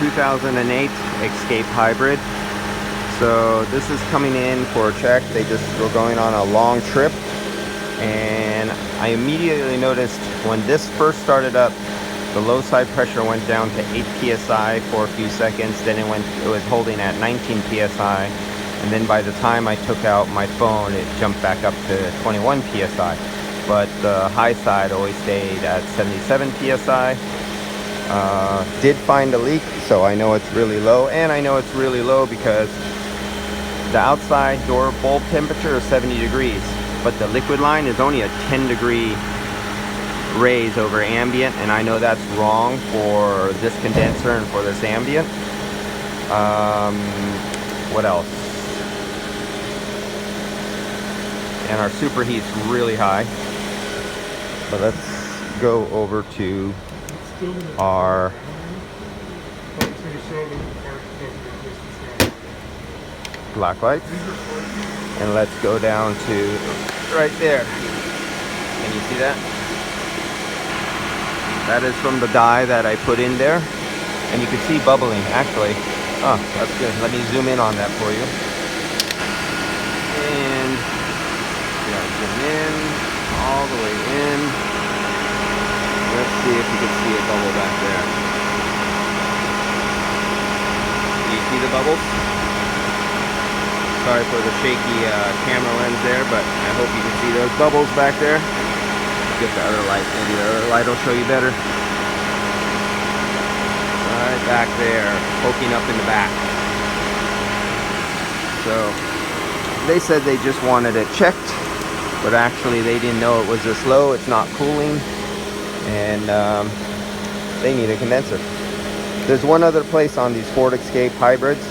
2008 Escape Hybrid. So this is coming in for a check. They just were going on a long trip, and I immediately noticed when this first started up, the low side pressure went down to 8 psi for a few seconds. Then it was holding at 19 psi, and then by the time I took out my phone, it jumped back up to 21 psi. But the high side always stayed at 77 psi. Did find a leak, so I know it's really low, and I know it's really low because the outside door bulb temperature is 70 degrees, but the liquid line is only a 10-degree raise over ambient, and I know that's wrong for this condenser and for this ambient. What else? And our superheat's really high. But let's go over to our black lights, and let's go down to right there. Can you see that? That is from the dye that I put in there, and you can see bubbling actually. Oh, that's good. Let me zoom in on that for you. And yeah, zoom in all the way in. Let's see if you can see a bubble back there. Do you see the bubbles? Sorry for the shaky camera lens there, but I hope you can see those bubbles back there. Get the other light, maybe the other light will show you better. Right back there, poking up in the back. So they said they just wanted it checked, but actually they didn't know it was this low. It's not cooling, and they need a condenser. There's one other place on these Ford Escape hybrids,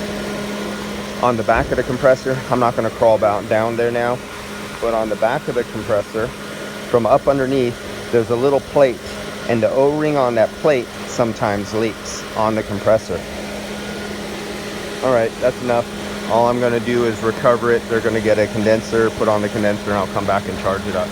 on the back of the compressor. I'm not going to crawl down there now, but on the back of the compressor, from up underneath, there's a little plate, and the O-ring on that plate sometimes leaks on the compressor. All right, that's enough. All I'm going to do is recover it. They're going to get a condenser, put on the condenser, and I'll come back and charge it up.